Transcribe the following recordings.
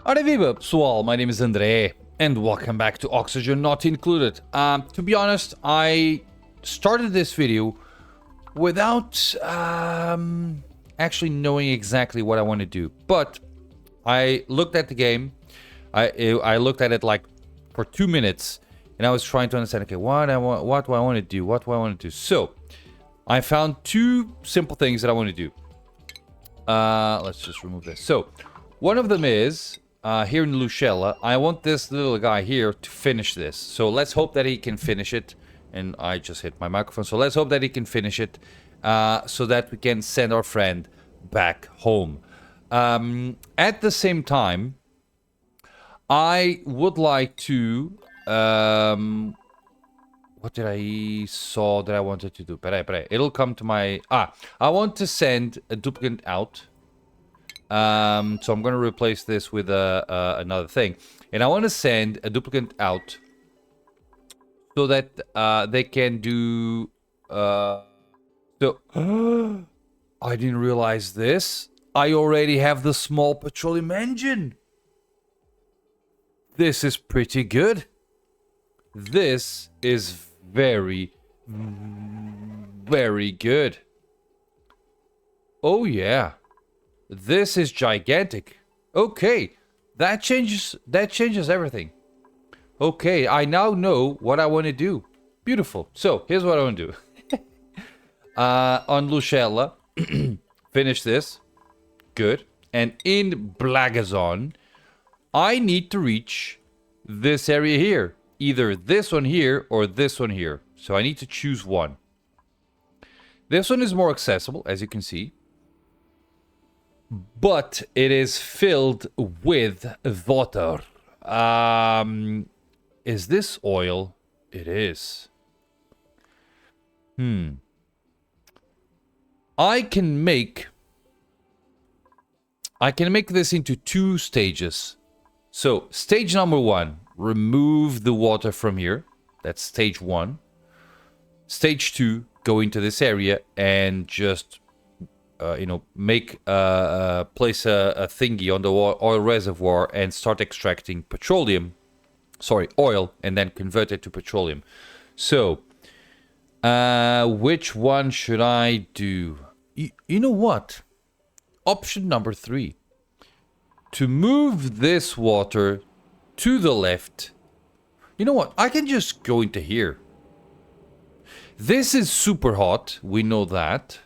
Ora viva, pessoal, my name is André, and welcome back to Oxygen Not Included. To be honest, I started this video without actually knowing exactly what I want to do. But I looked at the game, I looked at it like for 2 minutes, and I was trying to understand, okay, what do I want to do? What do I want to do? So, I found two simple things that I want to do. Let's just remove this. So, one of them is, here in Luchella, I want this little guy here to finish this. So let's hope that he can finish it. And I just hit my microphone. So let's hope that he can finish it, so that we can send our friend back home. At the same time, I would like to... what did I saw that I wanted to do? Peraí. It'll come to my... I want to send a duplicant out. So I'm going to replace this with another thing. And I want to send a duplicant out so that they can do... I didn't realize this. I already have the small petroleum engine. This is pretty good. This is very, very good. Oh yeah. This is gigantic. Okay, that changes everything. Okay, I now know what I want to do. Beautiful. So here's what I want to do. On Luchella, finish this. Good. And in Blagazon, I need to reach this area here. Either this one here or this one here. So I need to choose one. This one is more accessible, as you can see. But it is filled with water. Is this oil? It is. I can make this into two stages. So, stage number 1, remove the water from here. That's stage 1. Stage 2, go into this area and just place a thingy on the oil reservoir and start extracting oil, and then convert it to petroleum. So, which one should I do? You know what? Option number 3. To move this water to the left. You know what? I can just go into here. This is super hot. We know that.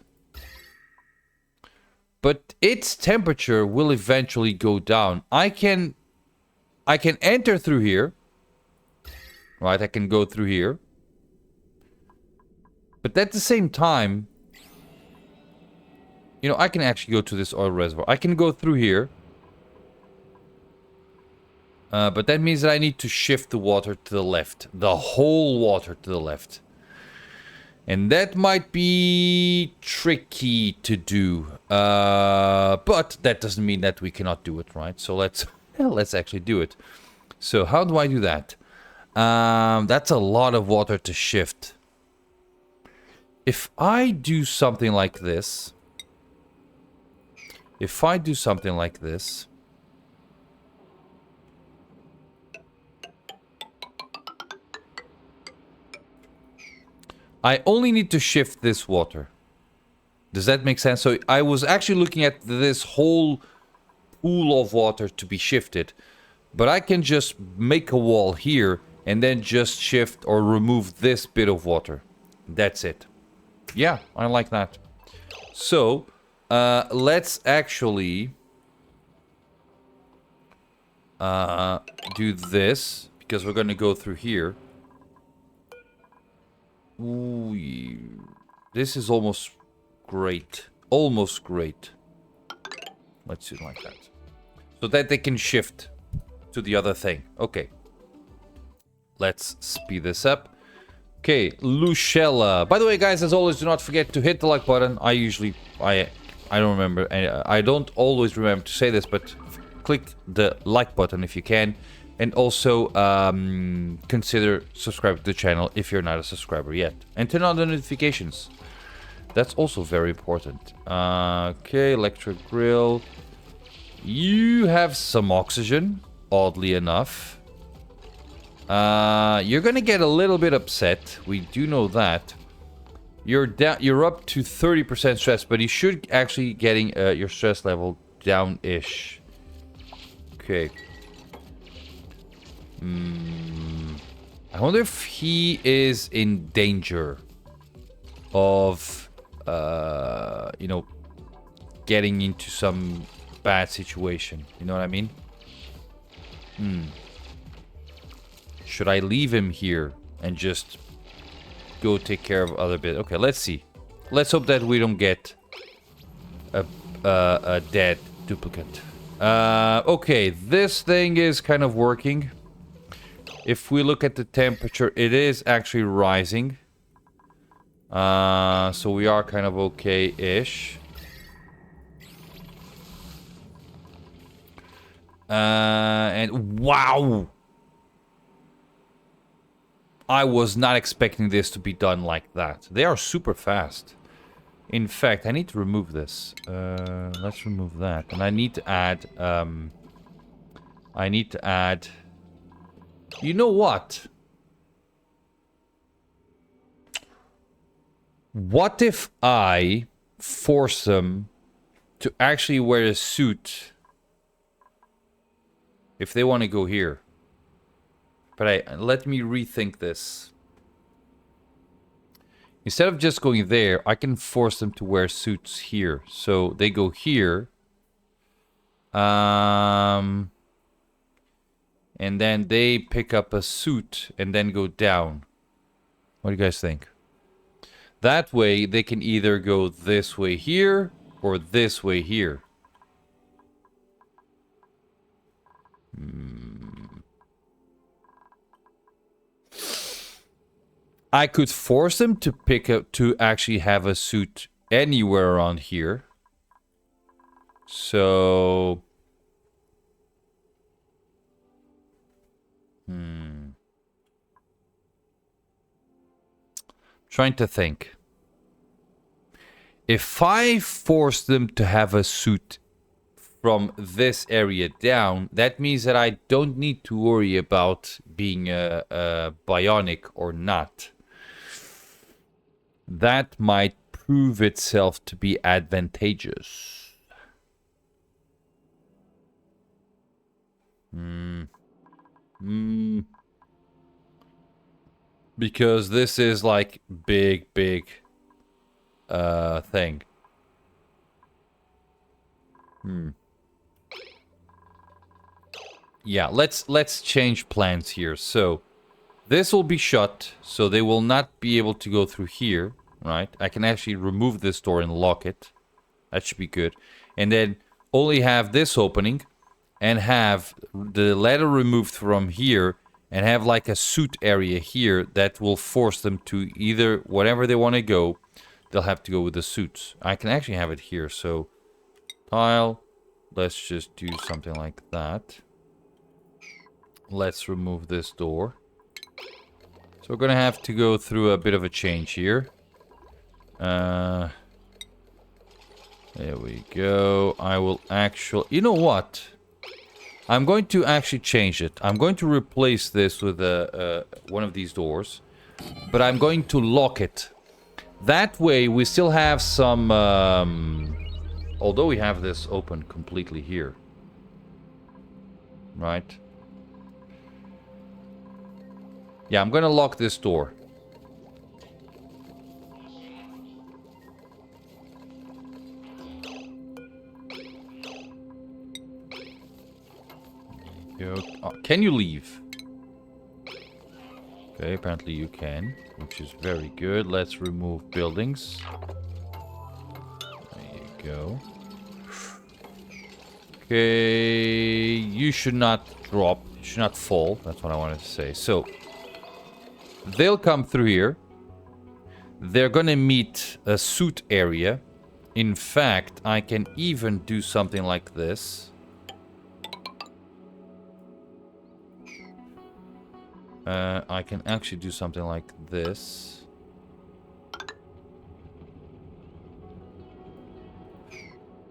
But its temperature will eventually go down. I can enter through here. Right, I can go through here. But at the same time, I can actually go to this oil reservoir. I can go through here. But that means that I need to shift the water to the left. The whole water to the left. And that might be tricky to do. But that doesn't mean that we cannot do it, right? So let's actually do it. So how do I do that? That's a lot of water to shift. If I do something like this... I only need to shift this water. Does that make sense? So I was actually looking at this whole pool of water to be shifted. But I can just make a wall here and then just shift or remove this bit of water. That's it. Yeah, I like that. So, let's actually do this, because we're going to go through here. Ooh, this is almost great. Almost great. Let's do it like that. So that they can shift to the other thing. Okay. Let's speed this up. Okay, Luchella. By the way, guys, as always, do not forget to hit the like button. I don't remember. I don't always remember to say this, but click the like button if you can. And also, consider subscribing to the channel if you're not a subscriber yet. And turn on the notifications. That's also very important. Okay, electric grill. You have some oxygen, oddly enough. You're gonna get a little bit upset. We do know that. You're down. You're up to 30% stress, but you should actually getting your stress level down-ish. Okay. I wonder if he is in danger of, you know, getting into some bad situation. You know what I mean? Should I leave him here and just go take care of other bit? Okay, let's see. Let's hope that we don't get a dead duplicate. Okay, this thing is kind of working. If we look at the temperature, it is actually rising. So we are kind of okay-ish. And wow! I was not expecting this to be done like that. They are super fast. In fact, I need to remove this. Let's remove that. And I need to add... You know what? What if I force them to actually wear a suit if they want to go here? But let me rethink this. Instead of just going there, I can force them to wear suits here. So they go here. And then they pick up a suit and then go down. What do you guys think? That way, they can either go this way here or this way here. I could force them to pick up to actually have a suit anywhere around here. So... Trying to think. If I force them to have a suit from this area down, that means that I don't need to worry about being a bionic or not. That might prove itself to be advantageous. Because this is like big thing. Yeah, let's change plans here. So this will be shut, so they will not be able to go through here, right? I can actually remove this door and lock it. That should be good. And then only have this opening and have the ladder removed from here and have like a suit area here that will force them to either whatever they want to go, they'll have to go with the suits. I can actually have it here, so tile, let's just do something like that. Let's remove this door. So we're gonna have to go through a bit of a change here. There we go. I will actually... You know what? I'm going to actually change it. I'm going to replace this with one of these doors. But I'm going to lock it. That way we still have some... although we have this open completely here. Right? Yeah, I'm going to lock this door. Can you leave? Okay, apparently you can, which is very good. Let's remove buildings. There you go. Okay, you should not drop. You should not fall. That's what I wanted to say. So, they'll come through here. They're gonna meet a suit area. In fact, I can even do something like this. I can actually do something like this.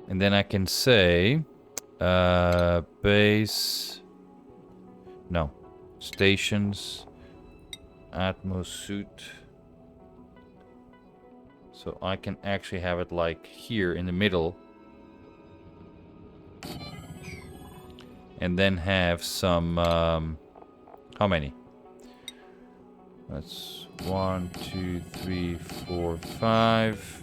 And then I can say... Base. No. Stations. Atmosuit. So I can actually have it like here in the middle. And then have some, how many? That's 1, 2, 3, 4, 5.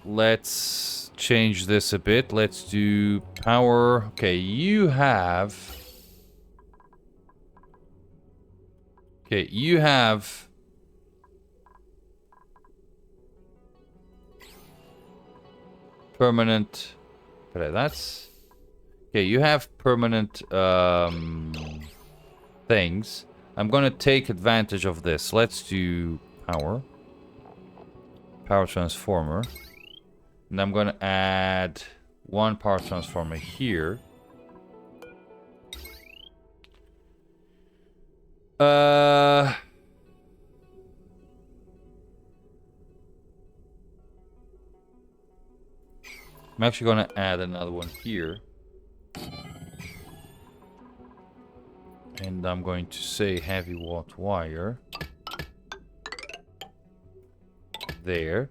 Let's change this a bit. Let's do power. Okay, you have... Okay, you have... Permanent... Okay, that's... Okay, you have permanent things. I'm gonna take advantage of this. Let's do power. Power transformer. And I'm gonna add one power transformer here. I'm actually gonna add another one here. And I'm going to say heavy watt wire. There.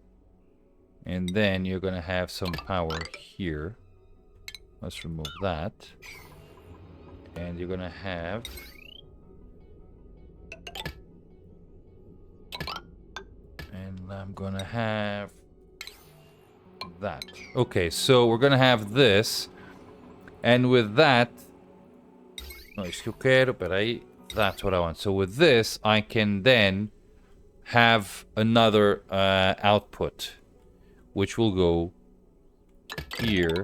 And then you're gonna have some power here. Let's remove that. And you're gonna have... And I'm gonna have... that. Okay, so we're gonna have this. And with that... No, isso que eu quero, peraí. That's what I want. So with this, I can then have another output, which will go here.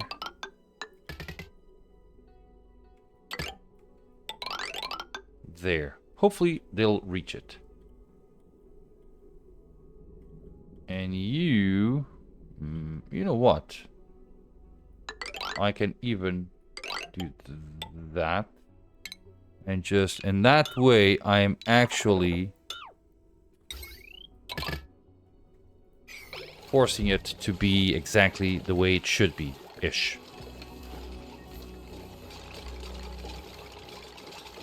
There. Hopefully they'll reach it. And you know what? I can even do that. And just in that way, I am actually forcing it to be exactly the way it should be-ish.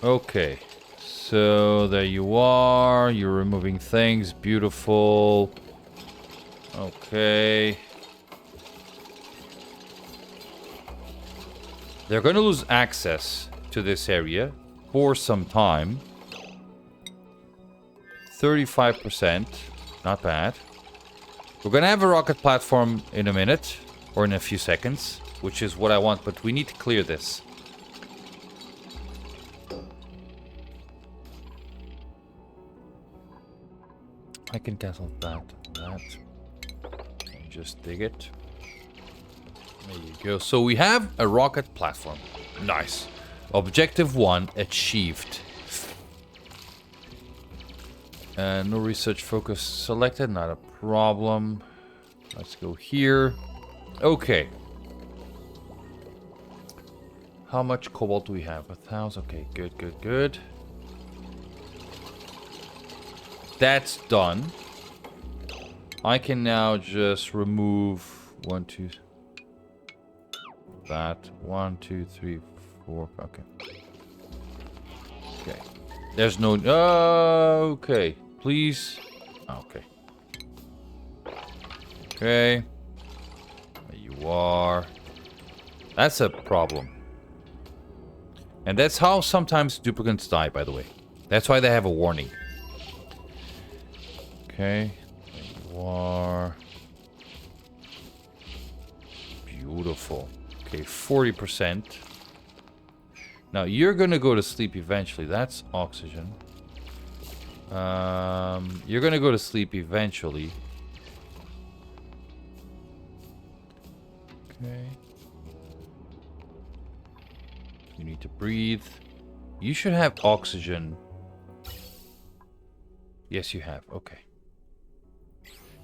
Okay. So there you are. You're removing things. Beautiful. Okay. They're going to lose access to this area for some time. 35%. Not bad. We're going to have a rocket platform in a minute. Or in a few seconds. Which is what I want. But we need to clear this. I can cancel that and that. And just dig it. There you go. So we have a rocket platform. Nice. Objective 1 achieved. No research focus selected. Not a problem. Let's go here. Okay. How much cobalt do we have? 1,000. Okay, good, good, good. That's done. I can now just remove 1, 2... that. 1, 2, 3, 4. Okay. Okay. There's no... okay. Please. Okay. Okay. There you are. That's a problem. And that's how sometimes duplicants die, by the way. That's why they have a warning. Okay. There you are. Beautiful. Okay, 40%. Now, you're going to go to sleep eventually. That's oxygen. You're going to go to sleep eventually. Okay. You need to breathe. You should have oxygen. Yes, you have. Okay.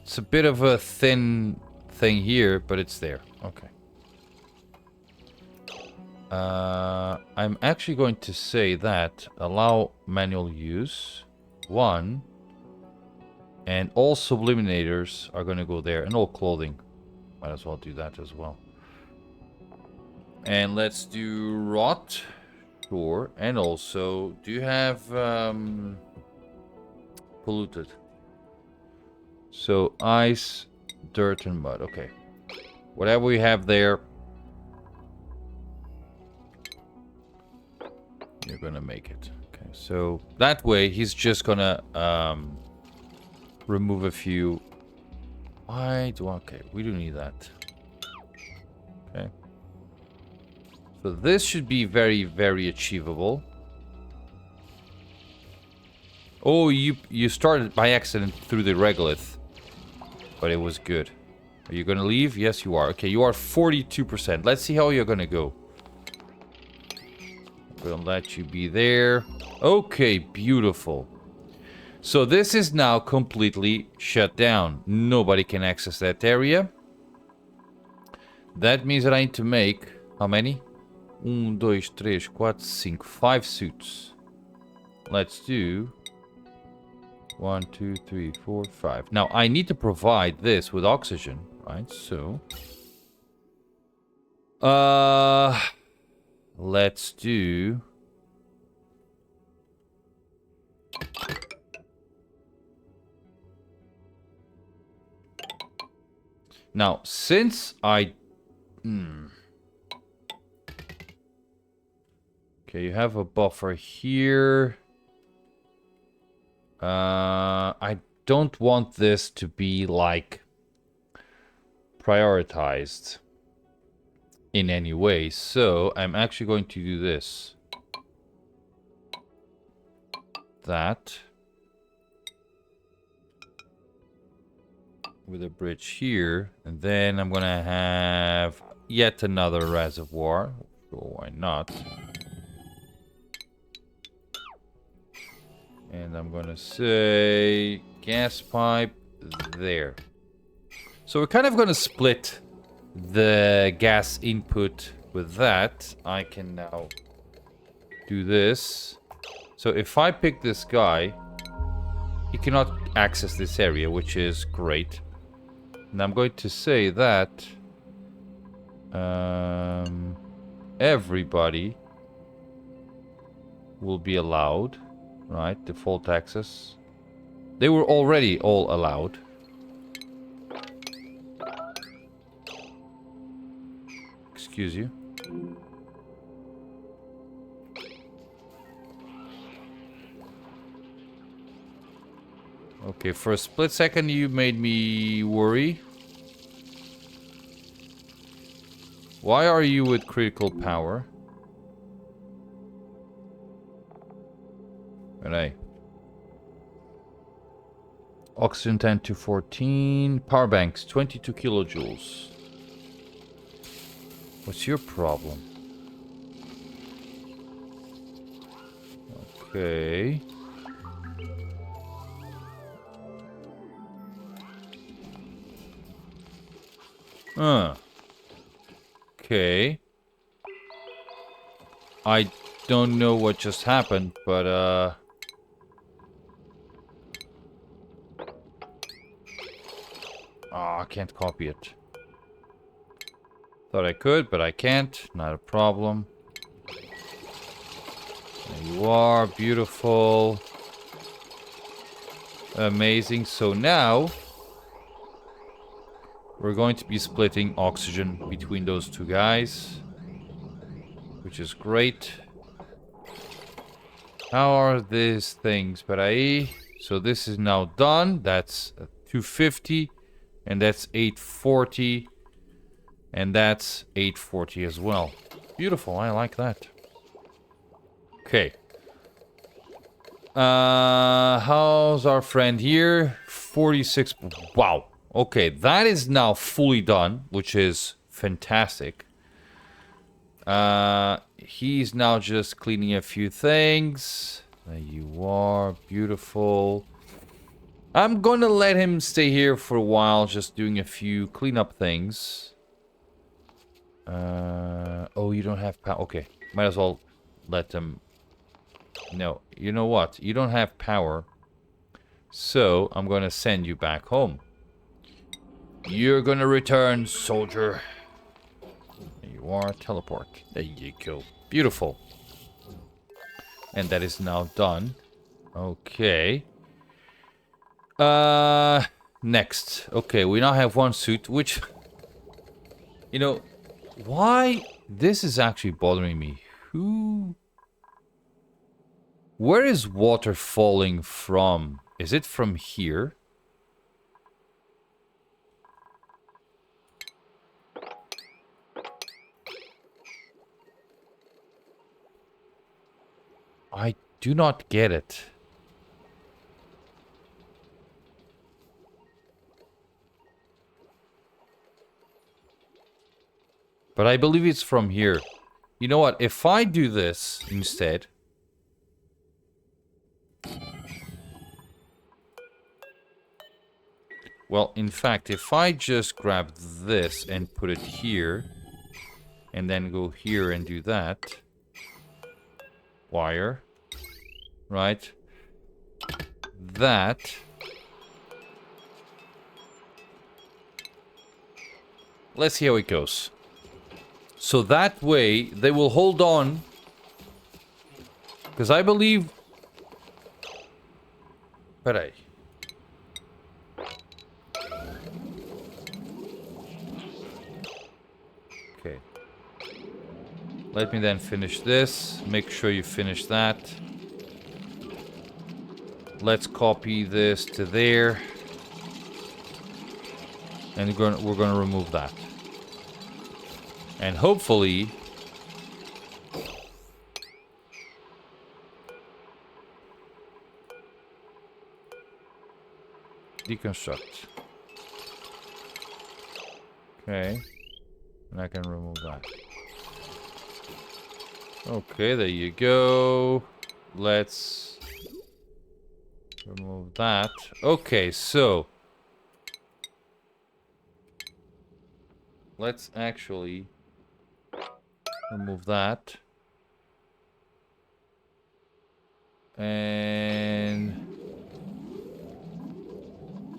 It's a bit of a thin thing here, but it's there. Okay. I'm actually going to say that allow manual use 1, and all subliminators are going to go there, and all clothing Might as well do that as well. And let's do rot. Sure. And also, do you have polluted? So ice, dirt, and mud. Okay. Whatever we have there, you're gonna make it. Okay. So that way, he's just gonna remove a few. Okay, we do need that. Okay. So this should be very, very achievable. Oh, you started by accident through the regolith. But it was good. Are you gonna leave? Yes, you are. Okay, you are 42%. Let's see how you're gonna go. I'm gonna let you be there. Okay, beautiful. So this is now completely shut down. Nobody can access that area. That means that I need to make... How many? 1, 2, 3, 4, 5, 5 suits. Let's do 1, 2, 3, 4, 5. Now I need to provide this with oxygen, right? So let's do now since I okay, you have a buffer here. I don't want this to be like prioritized in any way, so I'm actually going to do this. That with a bridge here, and then I'm gonna have yet another reservoir. Sure, why not? And I'm gonna say gas pipe there. So we're kind of gonna split the gas input with that. I can now do this. So if I pick this guy, he cannot access this area, which is great. And I'm going to say that everybody will be allowed. Right, default access. They were already all allowed. Excuse you. Okay, for a split second you made me worry. Why are you with critical power? Alright. Oxygen 10 to 14. Power banks 22 kilojoules. What's your problem? Okay. Okay. I don't know what just happened, but I can't copy it. Thought I could, but I can't. Not a problem. There you are. Beautiful. Amazing. So now we're going to be splitting oxygen between those two guys, which is great. How are these things? So this is now done. That's 250. And that's 840. And that's 840 as well. Beautiful. I like that. Okay. How's our friend here? 46. Wow. Okay. That is now fully done, which is fantastic. He's now just cleaning a few things. There you are. Beautiful. I'm gonna let him stay here for a while, just doing a few cleanup things. Oh, you don't have power. Okay, might as well let them. No, you know what? You don't have power. So, I'm gonna send you back home. You're gonna return, soldier. There you are. Teleport. There you go. Beautiful. And that is now done. Okay. Next. Okay, we now have one suit, which... You know, why... This is actually bothering me. Where is water falling from? Is it from here? I do not get it. But I believe it's from here. You know what? If I do this instead... Well, in fact, if I just grab this and put it here... And then go here and do that... Wire... Right? That... Let's see how it goes. So that way, they will hold on. Because I believe... Peraí. Okay. Let me then finish this. Make sure you finish that. Let's copy this to there. And we're gonna remove that. And hopefully... Deconstruct. Okay. And I can remove that. Okay, there you go. Let's remove that. Okay, so... Let's actually... remove that. And...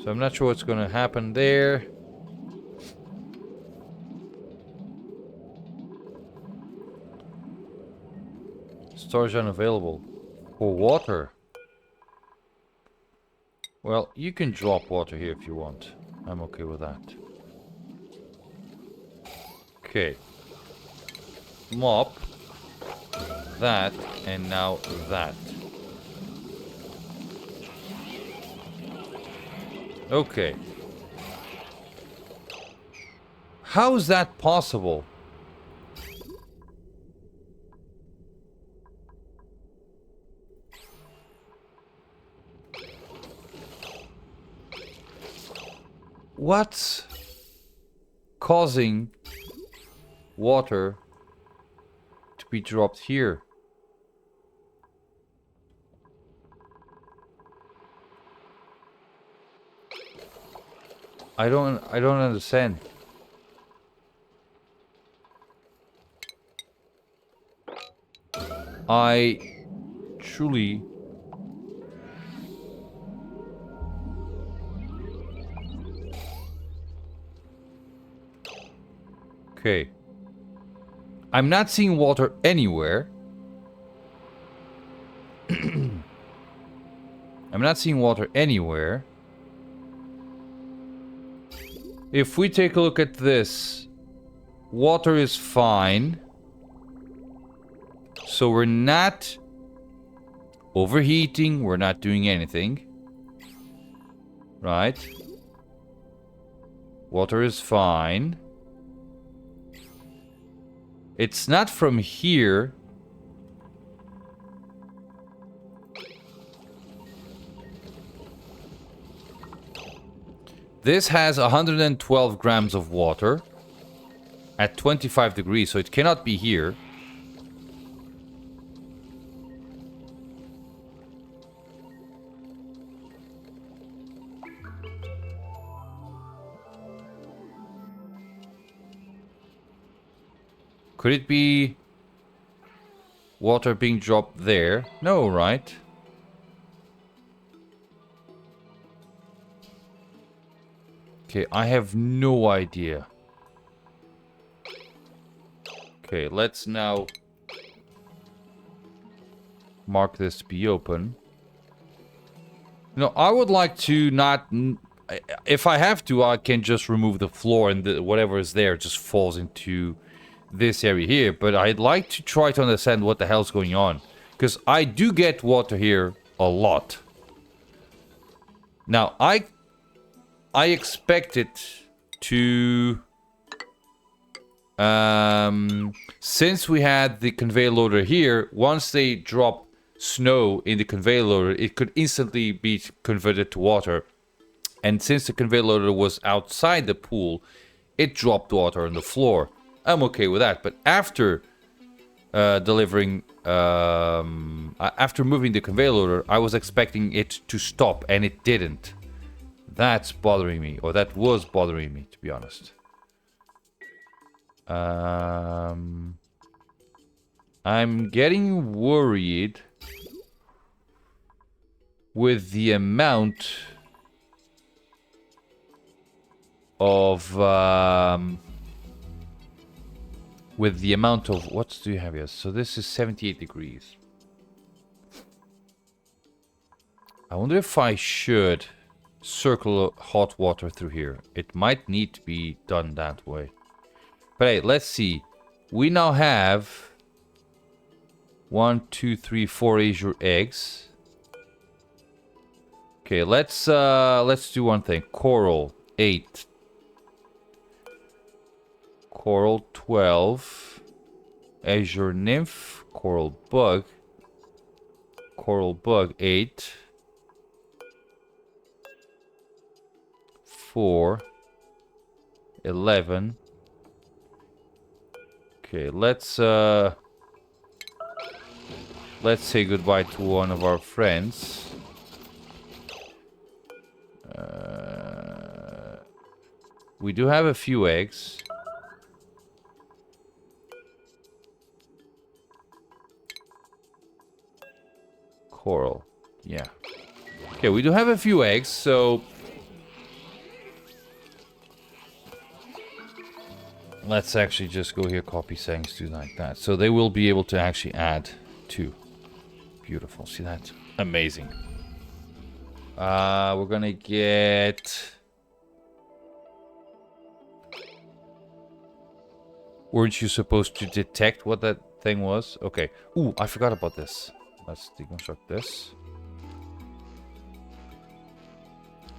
So I'm not sure what's going to happen there. Storage unavailable. For water. Well, you can drop water here if you want. I'm okay with that. Okay. Mop. That. And now that. Okay. How is that possible? What's causing water to be dropped here? I don't understand. I truly Okay. I'm not seeing water anywhere. I'm not seeing water anywhere. If we take a look at this, water is fine. So we're not overheating, we're not doing anything. Right? Water is fine. It's not from here. This has 112 grams of water at 25 degrees, so it cannot be here. Could it be water being dropped there? No, right? Okay, I have no idea. Okay, let's now mark this to be open. No, I would like to not... If I have to, I can just remove the floor and whatever is there just falls into this area here. But I'd like to try to understand what the hell's going on. Because I do get water here a lot. Now, I expect it to... since we had the conveyor loader here, once they drop snow in the conveyor loader, it could instantly be converted to water. And since the conveyor loader was outside the pool, it dropped water on the floor. I'm okay with that. But after after moving the conveyor loader, I was expecting it to stop, and it didn't. That's bothering me, or that was bothering me, to be honest. I'm getting worried with the amount of what do you have here? So this is 78 degrees. I wonder if I should circle hot water through here. It might need to be done that way. But hey, let's see. We now have 1, 2, 3, 4 Azure eggs. Okay, let's do one thing. Coral 8. Coral 12. Azure nymph. Coral bug. Coral bug 8. 4. 11. Okay, let's say goodbye to one of our friends. We do have a few eggs. Coral, yeah. Okay, we do have a few eggs, so let's actually just go here, copy settings, do like that. So they will be able to actually add 2. Beautiful. See that? Amazing. We're gonna get... Weren't you supposed to detect what that thing was? Okay. Ooh, I forgot about this. Let's deconstruct this.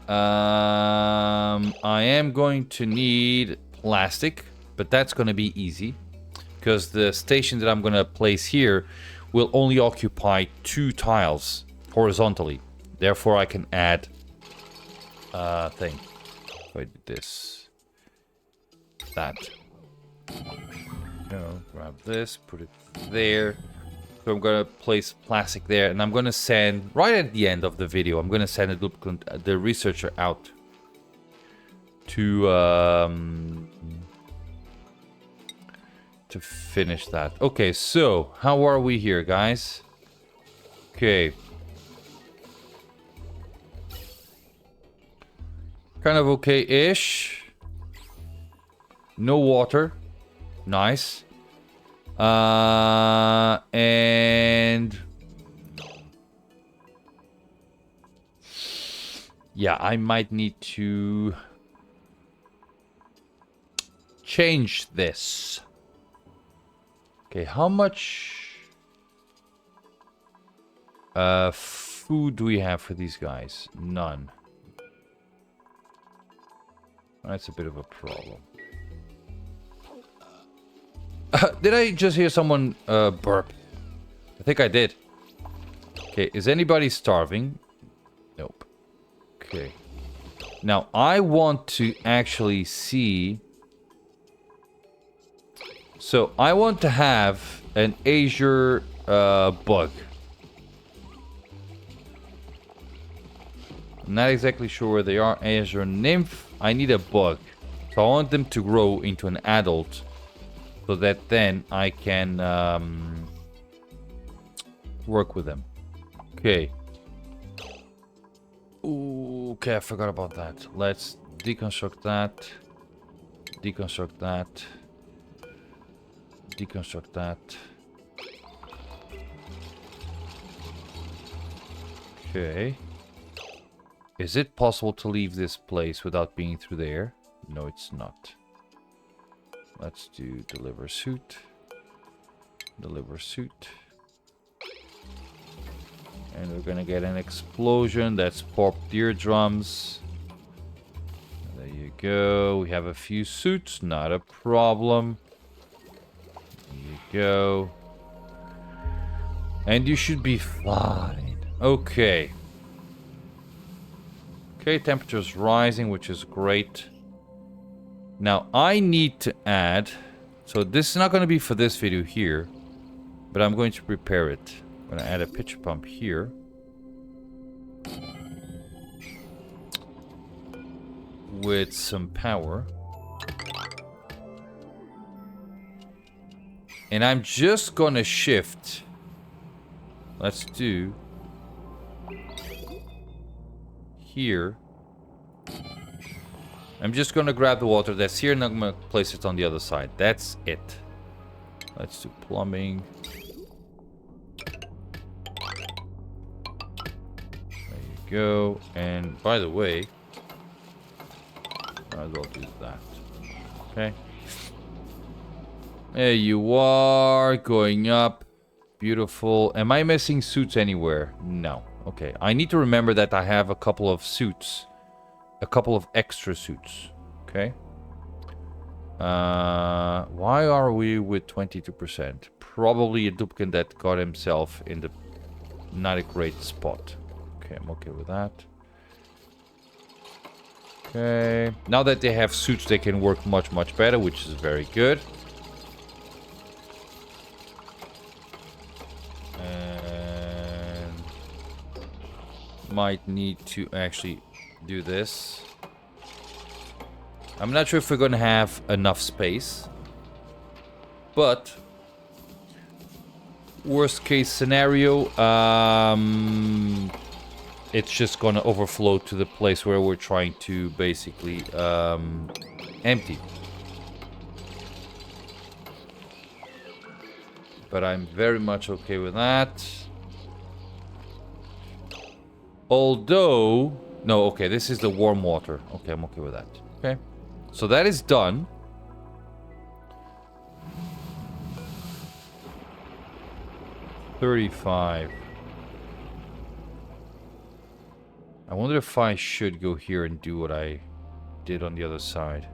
I am going to need plastic, but that's going to be easy because the station that I'm going to place here will only occupy 2 tiles horizontally. Therefore, I can add thing. If I do this, that. No, grab this, put it there. So I'm gonna place plastic there, and I'm gonna send right at the end of the video. I'm gonna send the researcher out to finish that. Okay, so how are we here, guys? Okay, kind of okay-ish. No water. Nice. And yeah, I might need to change this. Okay, how much food do we have for these guys? None. That's a bit of a problem. Did I just hear someone burp? I think I did. Okay, is anybody starving? Nope. Okay. Now, I want to actually see... So, I want to have an Azure bug. I'm not exactly sure where they are. Azure nymph. I need a bug. So, I want them to grow into an adult. So that then I can work with them. Okay. Ooh, okay, I forgot about that. Let's Deconstruct that. Deconstruct that. Deconstruct that. Okay. Is it possible to leave this place without being through there? No, it's not. Let's do deliver suit. Deliver suit. And we're gonna get an explosion. That's popped eardrums. There you go. We have a few suits. Not a problem. There you go. And you should be fine. Okay. Okay, temperature's rising, which is great. Now, I need to add... So this is not going to be for this video here. But I'm going to prepare it. I'm going to add a pitcher pump here. With some power. And I'm just going to shift. Let's do... Here. I'm just going to grab the water that's here and I'm going to place it on the other side. That's it. Let's do plumbing. There you go. And by the way, might as well do that. Okay. There you are. Going up. Beautiful. Am I missing suits anywhere? No. Okay. I need to remember that I have a couple of suits. A couple of extra suits. Okay. Why are we with 22%? Probably a duplicant that got himself in the not a great spot. Okay, I'm okay with that. Okay. Now that they have suits, they can work much, much better, which is very good. And might need to actually do this. I'm not sure if we're gonna have enough space, but worst case scenario, it's just gonna overflow to the place where we're trying to basically empty. But I'm very much okay with that. Although, no, okay, this is the warm water. Okay, I'm okay with that. Okay, so that is done. $35. I wonder if I should go here and do what I did on the other side.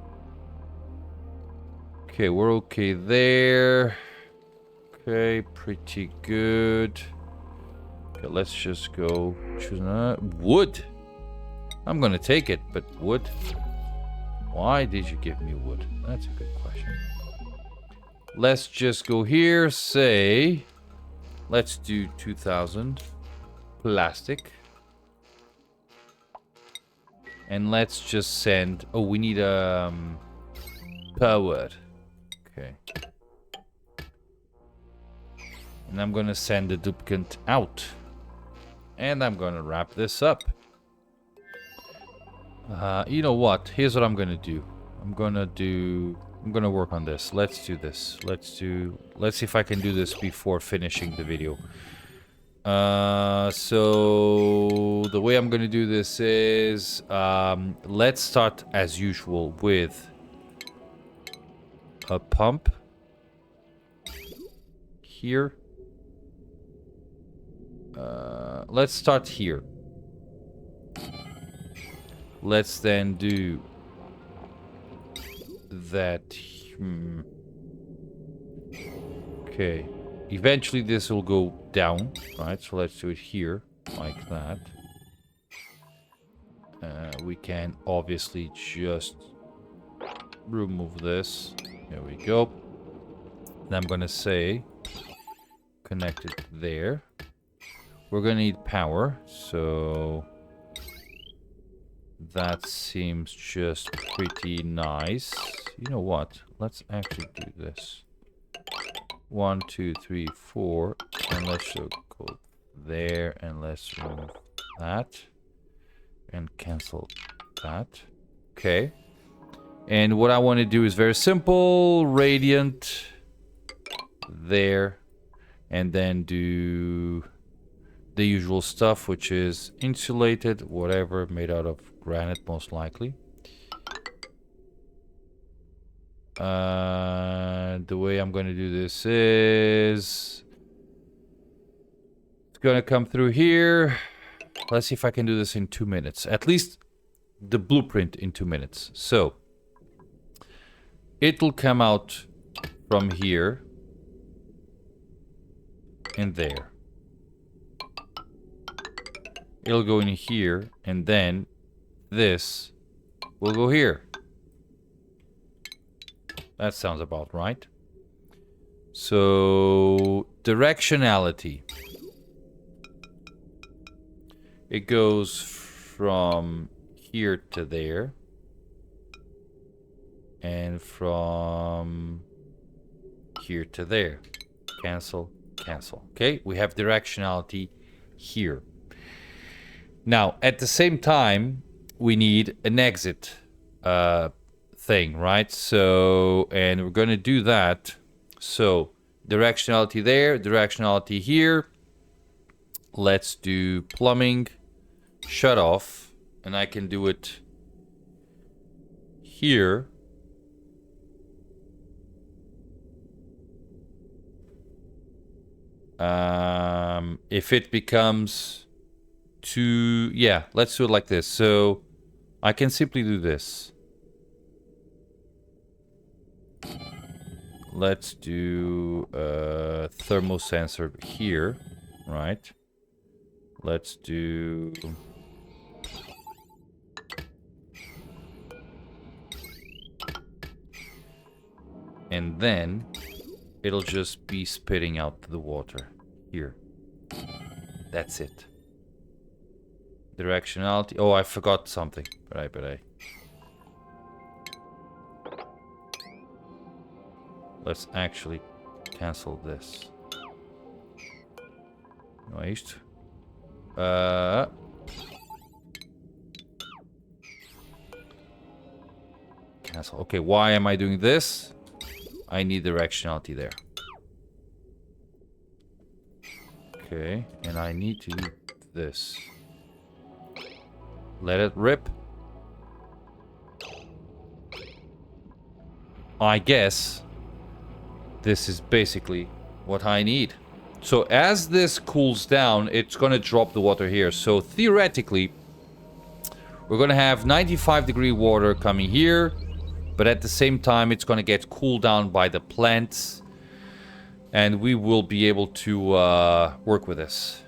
Okay, we're okay there. Okay, pretty good. Okay, let's just go choose wood. I'm gonna take it, but wood? Why did you give me wood? That's a good question. Let's just go here, say... Let's do 2000 plastic. And let's just send... Oh, we need power. Okay. And I'm gonna send the duplicant out. And I'm gonna wrap this up. You know what? Here's what I'm gonna do. I'm gonna work on this. Let's do this. Let's see if I can do this before finishing the video. So the way I'm gonna do this is let's start as usual with a pump here. Let's start here. Let's then do that. Okay. Eventually this will go down, right? So let's do it here, like that. We can obviously just remove this. There we go. And I'm gonna say connect it there. We're gonna need power, so that seems just pretty nice. You know what? Let's actually do this. 1, 2, 3, 4, and let's go there, and let's remove that and cancel that. Okay. And what I want to do is very simple. Radiant. There. And then do the usual stuff, which is insulated, whatever, made out of granite most likely. The way I'm going to do this is it's going to come through here. Let's see if I can do this in 2 minutes. At least the blueprint in 2 minutes. So it'll come out from here and there. It'll go in here, and then this will go here. That sounds about right. So, directionality. It goes from here to there. And from here to there. Cancel, cancel. Okay, we have directionality here. Now, at the same time, we need an exit thing, right? So, and we're going to do that. So, directionality there, directionality here. Let's do plumbing, shut off, and I can do it here. If it becomes too, yeah, let's do it like this. So I can simply do this. Let's do a thermosensor here, right? Let's do and then it'll just be spitting out the water here. That's it. Directionality. Oh, I forgot something. But let's actually cancel this. Waste. Cancel. Okay, why am I doing this? I need directionality there. Okay, and I need to do this. Let it rip. I guess this is basically what I need. So as this cools down, it's going to drop the water here. So theoretically, we're going to have 95-degree water coming here. But at the same time, it's going to get cooled down by the plants. And we will be able to work with this.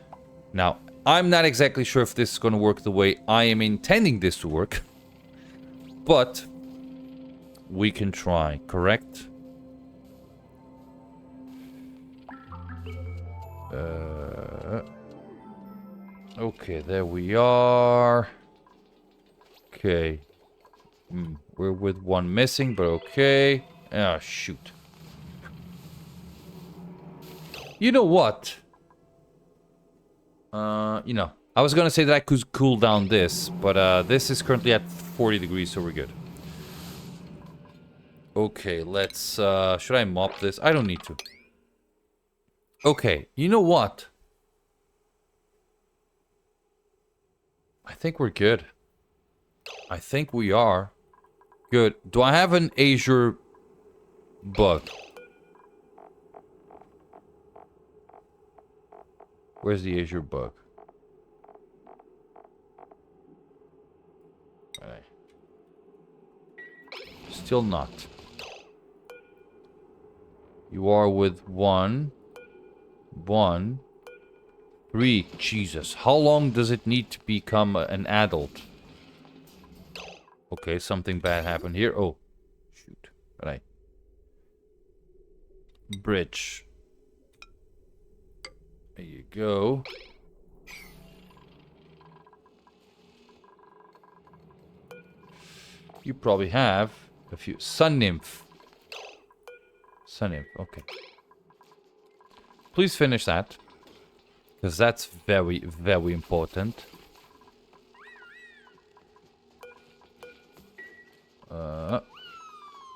Now, I'm not exactly sure if this is going to work the way I am intending this to work. But we can try, correct? Okay, there we are. Okay. We're with one missing, but okay. Ah, shoot. You know what? I was gonna say that I could cool down this, but this is currently at 40 degrees, so we're good. Okay, let's, should I mop this? I don't need to. Okay, you know what? I think we're good. I think we are. Good. Do I have an Azure bug? Where's the Azure bug? Alright. Still not. You are with 1, 1, 3. Jesus. How long does it need to become an adult? Okay, something bad happened here. Oh, shoot. Right. Bridge. There you go. You probably have a few. Sun nymph. Sun nymph, okay. Please finish that. Because that's very, very important.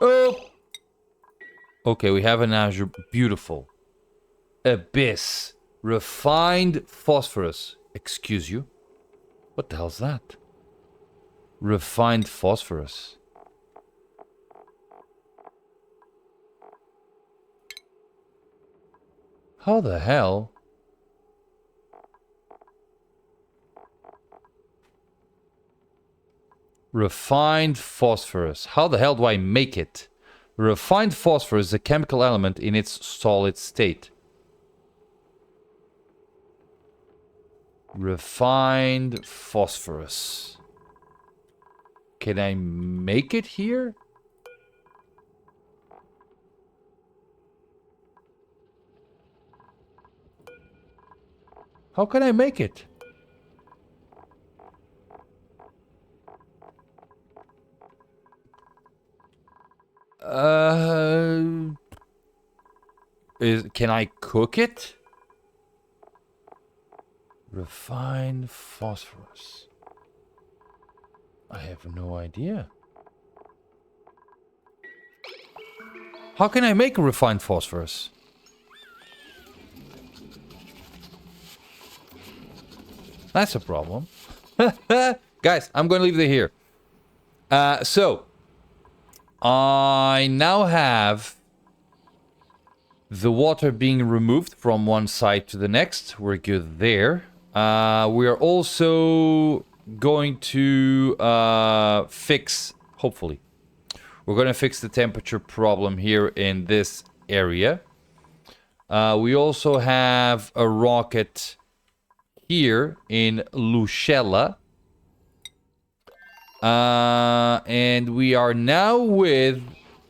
Oh! Okay, we have an Azure. Beautiful. Abyss. Refined phosphorus. Excuse you? What the hell's that? Refined phosphorus. How the hell? Refined phosphorus. How the hell do I make it? Refined phosphorus is a chemical element in its solid state. Refined phosphorus. Can I make it here? How can I make it? Can I cook it? Refined phosphorus. I have no idea. How can I make a refined phosphorus? That's a problem. Guys, I'm going to leave it here. So, I now have the water being removed from one side to the next. We're good there. We are also going to fix, hopefully, we're going to fix the temperature problem here in this area. We also have a rocket here in Luchella. And we are now with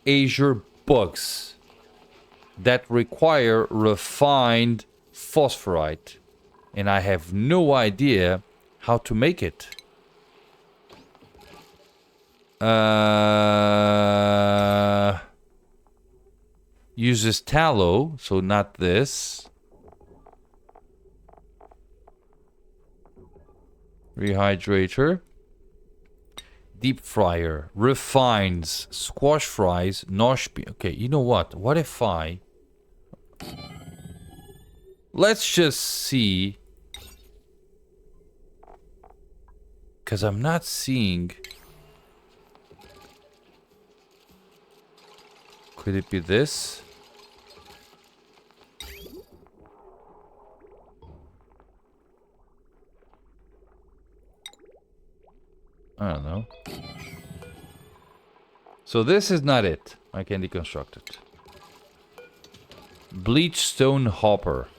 Azure bugs that require refined phosphorite. And I have no idea how to make it. Uses tallow, so not this. Rehydrator. Deep fryer. Refines. Squash fries. Nosh. Okay, you know what? What if I... Let's just see. Because I'm not seeing... Could it be this? I don't know. So this is not it. I can deconstruct it. Bleach stone hopper.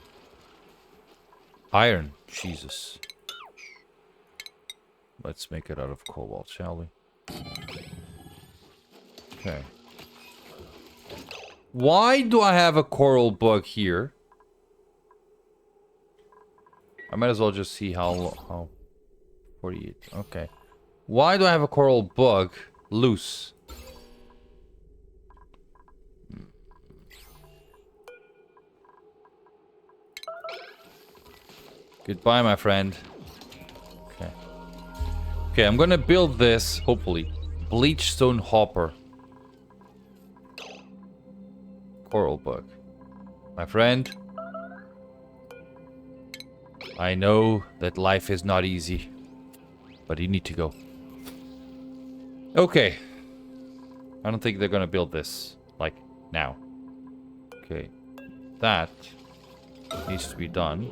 Iron. Jesus. Let's make it out of cobalt, shall we? Okay. Why do I have a coral bug here? I might as well just see how 48. Okay. Why do I have a coral bug loose? Goodbye, my friend. Okay. Okay, I'm gonna build this, hopefully. Bleach stone hopper. Coral bug. My friend. I know that life is not easy. But you need to go. Okay. I don't think they're gonna build this. Like, now. Okay. That needs to be done.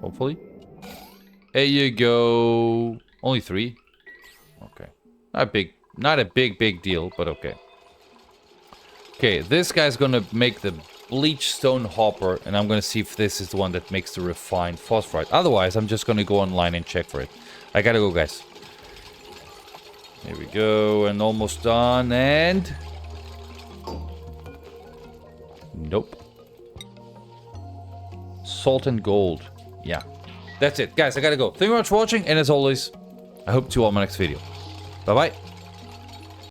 Hopefully. There you go. Only 3. Okay. Not a big deal, but okay. Okay, this guy's gonna make the bleach stone hopper, and I'm gonna see if this is the one that makes the refined phosphorite. Otherwise, I'm just gonna go online and check for it. I gotta go, guys. Here we go, and almost done, and... Nope. Salt and gold. Yeah. That's it. Guys, I gotta go. Thank you very much for watching, and as always, I hope to see you all in my next video. Bye-bye.